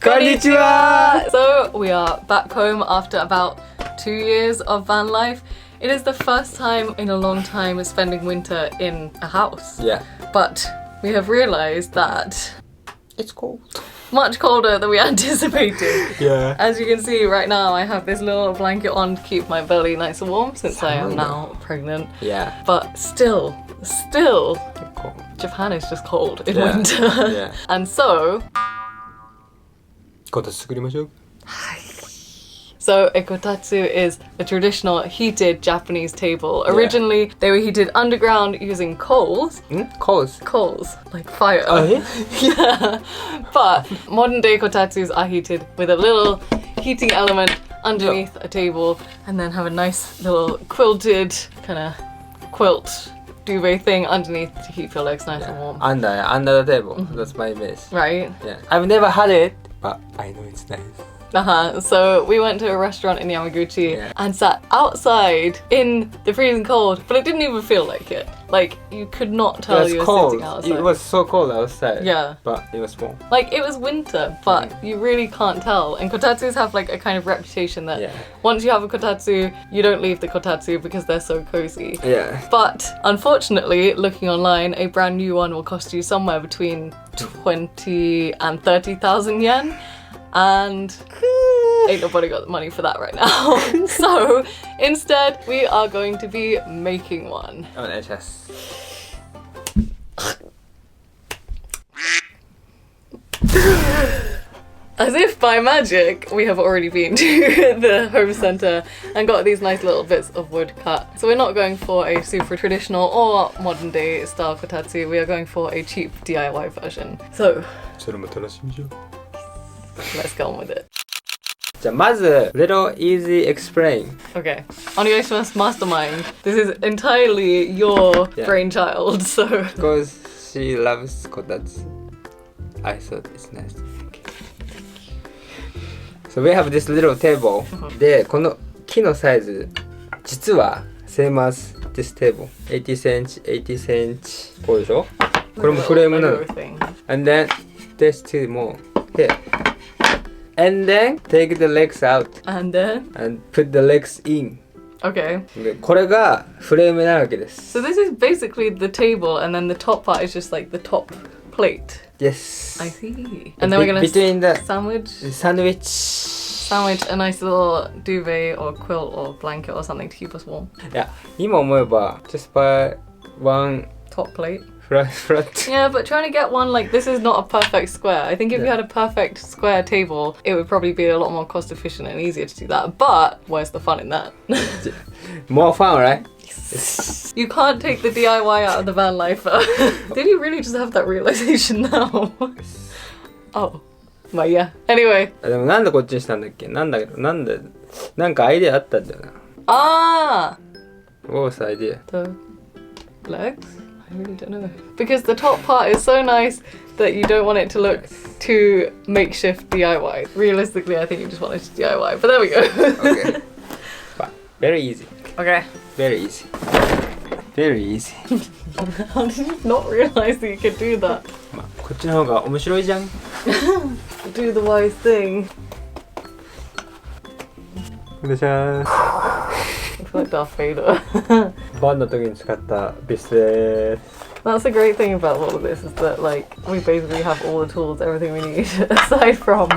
Konnichiwa! So we are back home after about 2 years of van life. It is the first time in a long time spending winter in a house. Yeah. But we have realised that It's cold. much colder than we anticipated. Yeah. As you can see right now, I have this little blanket on to keep my belly nice and warm since I am now pregnant. Yeah. But still, Cold. Japan is just cold in Yeah. winter. Yeah. And so, こたつ作りましょう。 so a kotatsu is a traditional heated Japanese table. Originally, they were heated underground using coals. Coals, like fire. Oh, yeah? Yeah. But modern day kotatsus are heated with a little heating element underneath a table and then have a nice little quilted kind of quilt duvet thing underneath to keep your legs nice and warm. Under the table. That's my image. Right? Yeah. I've never had it, but I know it's nice. So we went to a restaurant in Yamaguchi and sat outside in the freezing cold, but it didn't even feel like it. Like, you could not tell you were sitting outside. It was so cold outside. Yeah. But it was warm. Like, it was winter, but you really can't tell. And kotatsus have like a kind of reputation that once you have a kotatsu, you don't leave the kotatsu because they're so cozy. Yeah. But unfortunately, looking online, a brand new one will cost you somewhere between 20 and 30,000 yen. And ain't nobody got the money for that right now. So instead, we are going to be making one. Oh, no, just... As if by magic, we have already been to the home centre and got these nice little bits of wood cut. So we're not going for a super traditional or modern day style kotatsu, we are going for a cheap DIY version. So, それも楽しみじゃん。 let's go on with it. じゃあまず little easy explain. Okay, onegaishimasu mastermind. This is entirely your brainchild, so... Because she loves kotatsu. I thought it's nice. Okay. So we have this little table. で、この木のサイズ、実は same as this table. 80 cm, 80 cm. こうでしょ？これもフレームなの。And then this two も here. And then take the legs out. And then? And put the legs in. Okay. でこれがフレームなわけです。So this is basically the table and then the top part is just like the top plate. Yes. I see. And then we're gonna between the sandwich a nice little duvet or quilt or blanket or something to keep us warm. いや、今思えば just buy one top plate. Flat. Yeah, but trying to get one like this is not a perfect square. I think if you had a perfect square table, it would probably be a lot more cost efficient and easier to do that. But where's the fun in that? More fun, right? You can't take the DIY out of the van life. Did you really just have that realization now? Oh. But yeah. Anyway. でもなんでこっちにしたんだっけ？なんかアイデアあったんだよな。Ah! What was the idea? The legs? I really don't know. Because the top part is so nice that you don't want it to look too makeshift DIY. Realistically, I think you just want it to DIY. But there we go. Okay. But very easy. Okay. Very easy. Very easy. How did you not realize that you could do that? まあこっちの方が面白いじゃん。Do the wise thing. お願いします。It's like Darth Vader. バンの時に使ったビスです。 That's the great thing about all of this is that like we basically have all the tools, everything we need aside from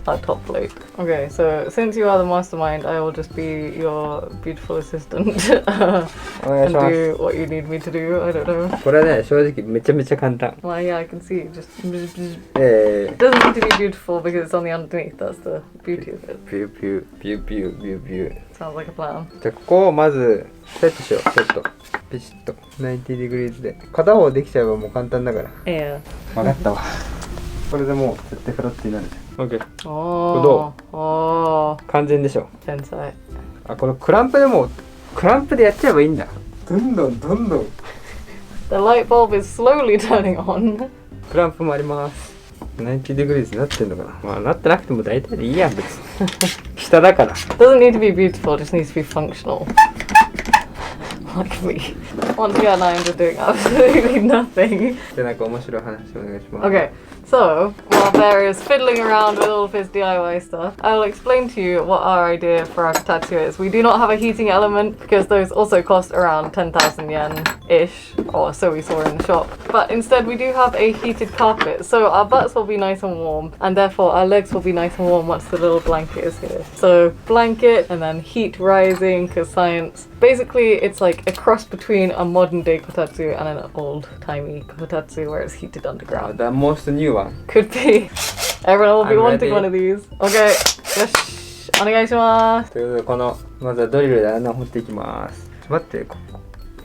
our top plate. Okay, so since you are the mastermind, I will just be your beautiful assistant and do what you need me to do. I don't know. これね、正直めちゃめちゃ簡単。Well, yeah, I can see. Just it doesn't need to be beautiful because it's on the underneath. That's the beauty of it. Pew pew pew pew pew pew. Sounds like a plan. じゃあここをまずセットしよう。セット。ピシッと90 degrees で片方できちゃえばもう簡単だから。Yeah. 分かったわ。これでもう絶対フラットになるじゃん。OK。Oh. どう？ Oh. 完全でしょ。天才。あ、これクランプでもクランプでやっちゃえばいいんだ。どんどん。The light bulb is slowly turning on. クランプもあります。90 degrees になってんのかな。まあなってなくても大体でいいやん別に。下だから。Doesn't need to be beautiful, just needs to be functional. Like me. Once again, I am just doing absolutely nothing. でなんか面白い話お願いします。Okay, So, while Bear is fiddling around with all of his DIY stuff, I will explain to you what our idea for our kotatsu is. We do not have a heating element because those also cost around 10,000 yen-ish, or so we saw in the shop. But instead we do have a heated carpet, so our butts will be nice and warm, and therefore our legs will be nice and warm once the little blanket is here. So blanket and then heat rising, because science. Basically it's like a cross between a modern day kotatsu and an old-timey kotatsu where it's heated underground. The most new one. Could be. Everyone will be I'm wanting ready. one of these. Okay. よし。お願いします。ということでまずはドリルで穴を掘っていきます。待って、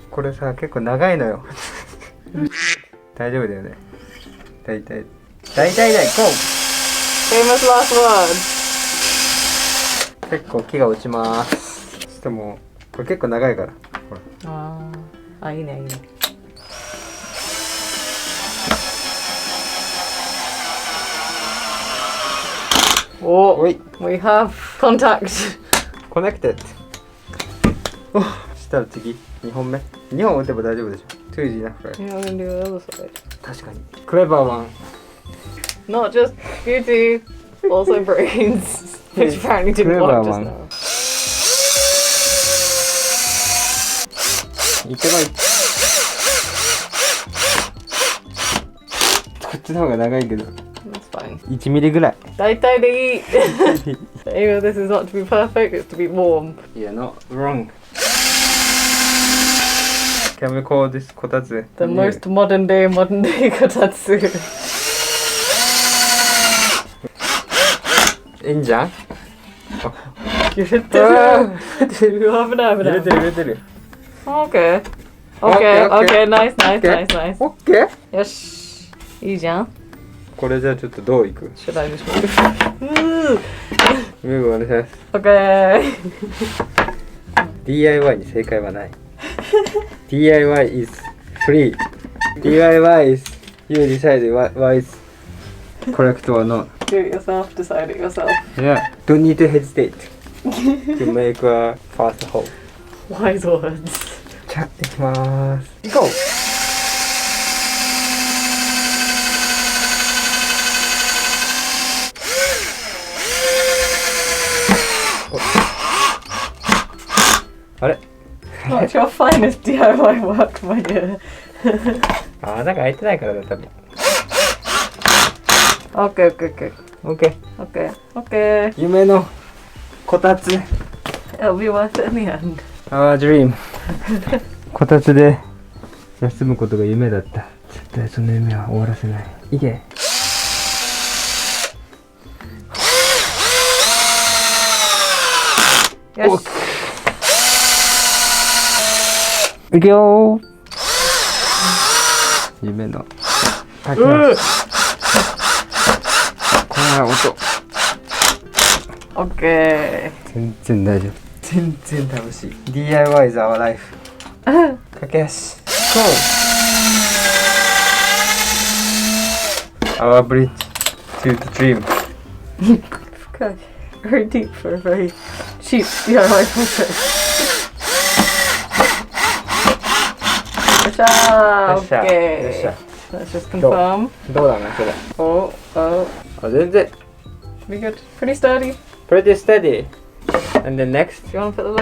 これさ結構長いのよ。大丈夫だよね。大体だいこう。 Famous last word. 結構木が落ちます。しかもこれ結構長いから。ほら。いいねいいね。Oh, we have contact. Connected. お、したら次2本目。2本打てば大丈夫でしょ。Two is enough, right? Yeah, I'm gonna do the other side. 確かに。Clever one. Not just beauty, also brains, which apparently didn't work just now. 行ってこい。こっちの方が長いけど。That's fine. 1ミリぐらい。大体でいい。The aim of this is not to be perfect, it's to be warm. Yeah, not wrong. Can we call this kotatsu? The most modern day kotatsu. いいんじゃん？揺れてる。危ない危ない。揺れてる揺れてる。Okay. Okay, okay, nice, nice, nice, nice. OK? よし。いいじゃん。これじゃあちょっとどういく？ Should I just move? ムーブお願いします。Okay. DIY に正解はない。DIY is free. DIY is you decide what is correct or not. Do it yourself, decide it yourself. Yeah. Don't need to hesitate to make a fast hole. Wise words. じゃあ行きまーす。行こう。あれ Not your finest DIY work, my dear. 穴が開いてないからだ多分。Okay, okay, okay. OK。 Okay, okay. 夢のこたつ。It'll be worth it in the end. Our dream. こたつで休むことが夢だった。絶対その夢は終わらせない。いけ。よし。いくよー。夢の滝のこの音。Okay. 全然大丈夫。全然楽しい。DIY is our life. 駆け足。Go! Our bridge to the dream. Okay. Very deep for a very cheap DIY project. よっしゃー。よっしゃ。 Okay. よっしゃ。 Let's just confirm. どうだなそれ。 Oh, oh. あ、全然。Pretty good. Pretty sturdy. Pretty steady. And then next. Do you want to put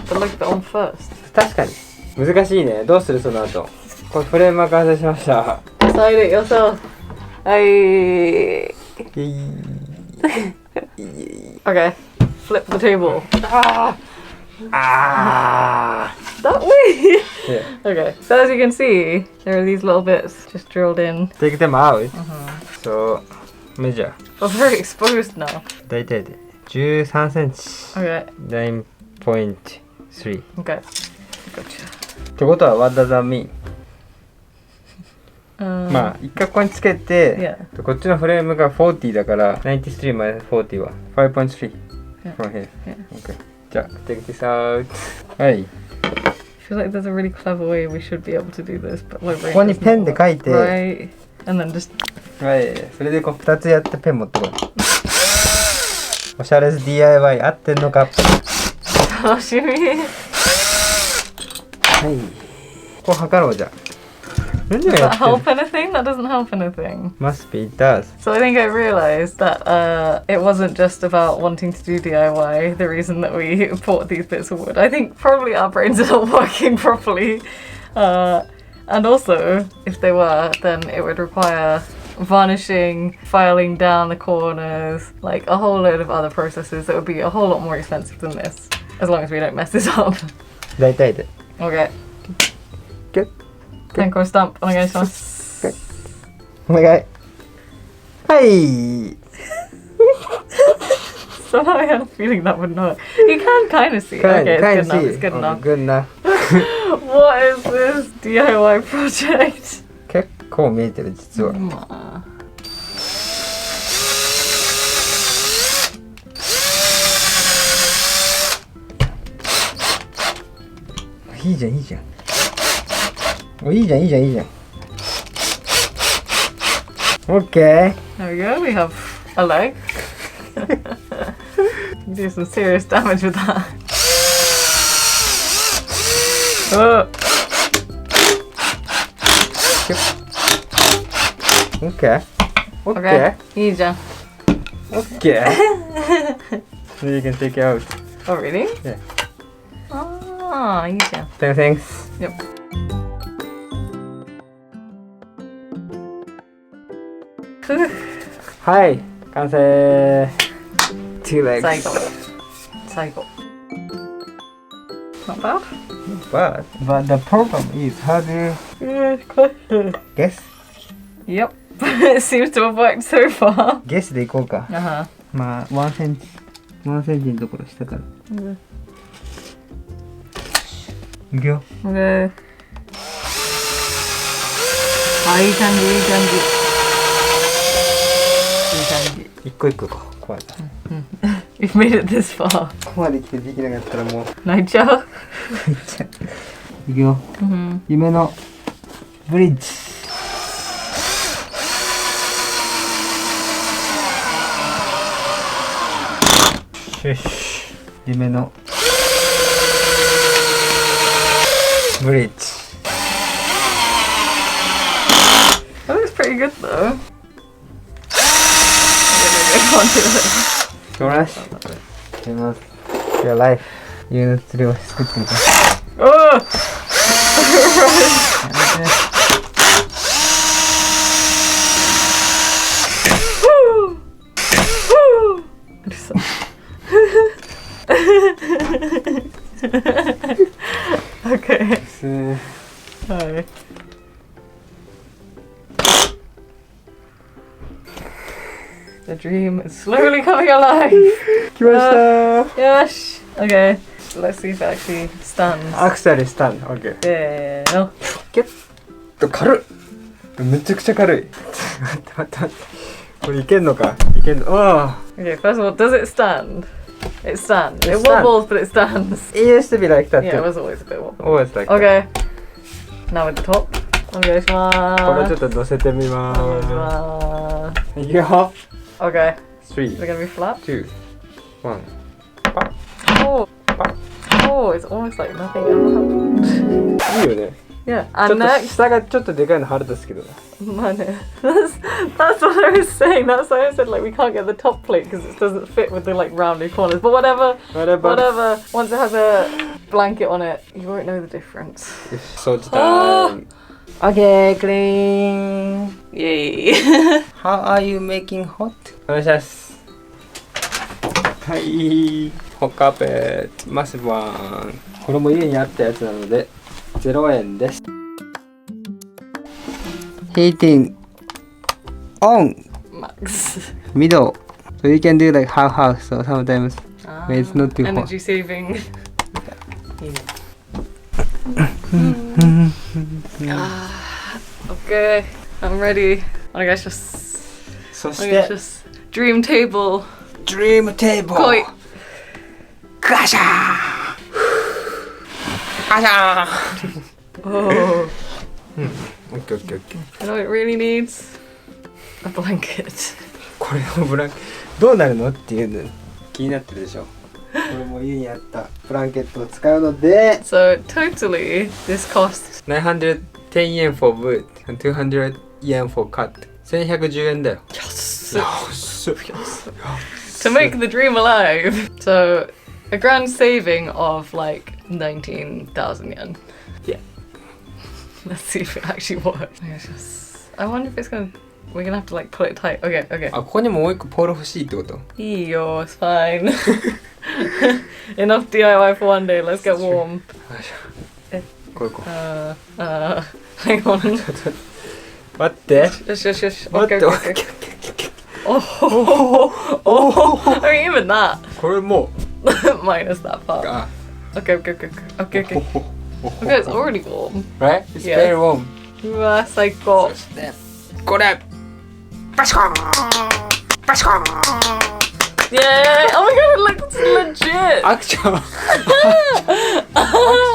the leg bit on first? 確かに。難しいね。どうするその後。これフレームが完成しました。Decide it yourself. Hey. Okay. Flip the table. That way. Yeah. Okay. So as you can see, there are these little bits just drilled in. Take them out. So measure. We're very exposed now. 大体で13センチ。Okay. 9.3。Okay. Gotcha. ってことは What does that mean? まあ一回ここにつけて、こっちのフレームが40だから93 minus 40は 5.3 from here. Okay. じゃあ take this out. はい。I feel like there's a really clever way we should be able to do this, but my brain ここにペンで書いて、right, and then just はい。それでこう2つやってペン持ってこい。おしゃれず DIY 合ってんのか。楽しみ。はい。ここ測ろうじゃあ。Does that help anything? That doesn't help anything. Must be it does. So I think I realised that it wasn't just about wanting to do DIY, the reason that we bought these bits of wood. I think probably our brains are not working properly. And also, if they were, then it would require varnishing, filing down the corners, like a whole load of other processes that would be a whole lot more expensive than this, as long as we don't mess this up. 大体で。Okay. Good. 健康スタンプお願いします。お願い。はい。Somehow I had a feeling that would not. You can kind of see it. Okay, it's good enough. It's good enough. What is this DIY project? 結構見えてる実は。いいじゃんいいじゃん。おいいじゃんいいじゃんいいじゃん。Okay. There we go. We have a leg. Do some serious damage with that. Oh. Okay. Okay. いいじゃん。Okay. So you can take it out. Oh really? Yeah. ああ、いいじゃん。Thanks. Yep. はい、完成。Two legs. 最後。Not bad. But the problem is how do you guess? Yep. It seems to have worked so far. Guess でいこうか。まあ1センチのところ下から。いくよ。Okay. あ、いい感じいい感じ。一個一個ここまで。We've made it this far. ここまで来てできなかったらもう泣いちゃう。いくよ。夢のブリッジ。よし。夢のブリッジ。That looks pretty good though. Gosh. Your life. 家の釣りを作ってみた。Oh! Okay. Hi. The dream is slowly coming alive. 来ましたー。Yes. Okay. Let's see if it actually stands. Actually stand. Okay. せーの。キュッと軽い。めちゃくちゃ軽い。待って。これいけんのか？いけんの？ああ。Okay. First of all, does it stand? It stands. It wobbles, but it stands. It used to be like that too. Yeah, it was always a bit wobbly. Always like that. Okay. Now with the top. お願いします。これちょっと乗せてみまお願いしまーす。いくよ。Okay. Three. Is it gonna be flat? 2, 1. Oh. Oh, it's almost like nothing ever happened. いいよね。Yeah. ちょ And っと next. 下がちょっとでかいの腹立つけどな。まあね。That's what I was saying. That's why I said like we can't get the top plate because it doesn't fit with the like rounded corners. But whatever. Once it has a blanket on it, you won't know the difference. よし、掃除タイム。Okay, clean. Yay. How are you making hot? お願いします。はい。ホッカーペットマスワン。これも家にあったやつなので0円です。Heating on. Max. Middle. So you can do like half, so sometimes when it's not too hot. Energy saving. Okay, I'm ready. お願いします。そしお願いてします。Dream table. Dream table. 来い。ガシャー。ガシャー。Oh. Okay. You know what it really needs? A blanket. これのブランケットどうなるのっていうの気になってるでしょ。これも家にあったブランケットを使うので So totally this costs 910 yen for wood and 200 yen for cut. 1110円だよ。安っ。To make the dream alive. So, a grand saving of like 19,000 yen. Yeah. Let's see if it actually works. I wonder if it's gonna. We're gonna have to like pull it tight. Okay, okay. あ、ここにももう一個ポール欲しいってこと？いいよ, it's fine. Enough DIY for one day. Let's get warm. こうこう。Hang on. 待って。よしよしよし。待って。 Okay. Oh, I mean, even that. これもう。 Minus that part. Okay. Okay, it's already warm. Right? It's Yeah. very warm. うわ、最高。そしてこれバシコーンバシコーン Yay! Oh my god, it looks legit! アクションアク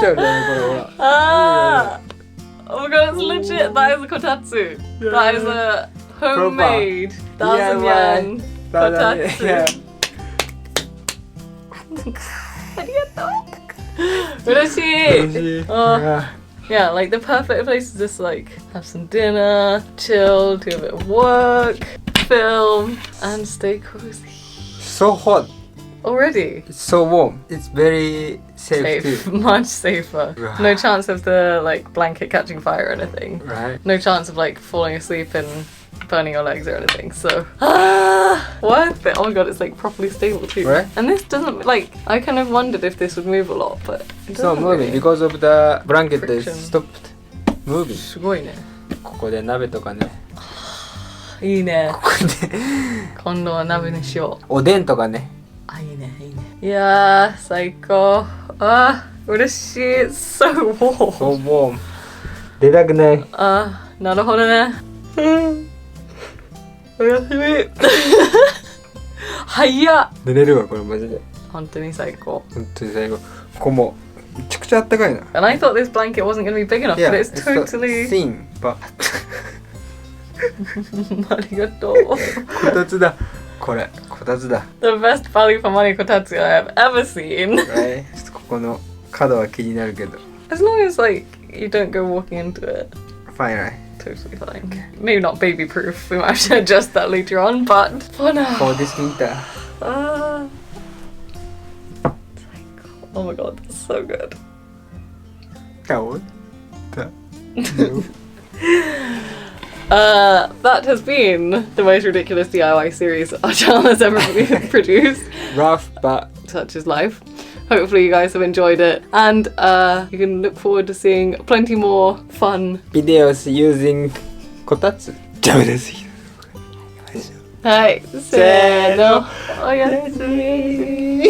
ションだねこれほら Oh my god, it's legit! That is a kotatsu. That is a homemade 1,000 yen kotatsu. Urashi! Yeah, like the perfect place to just like have some dinner, chill, do a bit of work, film, and stay cozy. So hot. Already? It's so warm. It's very safe too. Much safer. No chance of the like blanket catching fire or anything. Right. No chance of like falling asleep and burning your legs or anything. So worth it. Oh my god, it's like properly stable too. Right. And this doesn't like. I kind of wondered if this would move a lot, but it It's not doesn't moving really. because of the blanket that Friction. stopped moving. すごいね。ここで鍋とかね。いいね。ここで今度は鍋にしよう。おでんとかね。あ、いいね、いいね。いやー、最高。あー、嬉しい。So warm. So warm. 出たくない。あー、なるほどね。おやすみ。早っ。寝れるわこれマジで。本当に最高。本当に最後。ここもめちゃくちゃあったかいな。And I thought this blanket wasn't going to be big enough, Yeah, but it's totally. thin, but ありがとう。こたつだ。これこたつだ。The best value for money kotatsu I have ever seen. Right? ちょっとここの角は気になるけど。As long as like you don't go walking into it. Fine, right? Totally fine. Maybe not baby proof. We might have to adjust that later on, but for now. For this winter. Oh my god, that's so good. That has been the most ridiculous DIY series our channel has ever produced. Rough, but Such is life. Hopefully you guys have enjoyed it, and you can look forward to seeing plenty more fun videos using Kotatsu. ダメですよ。はい、せーの、おやすみ。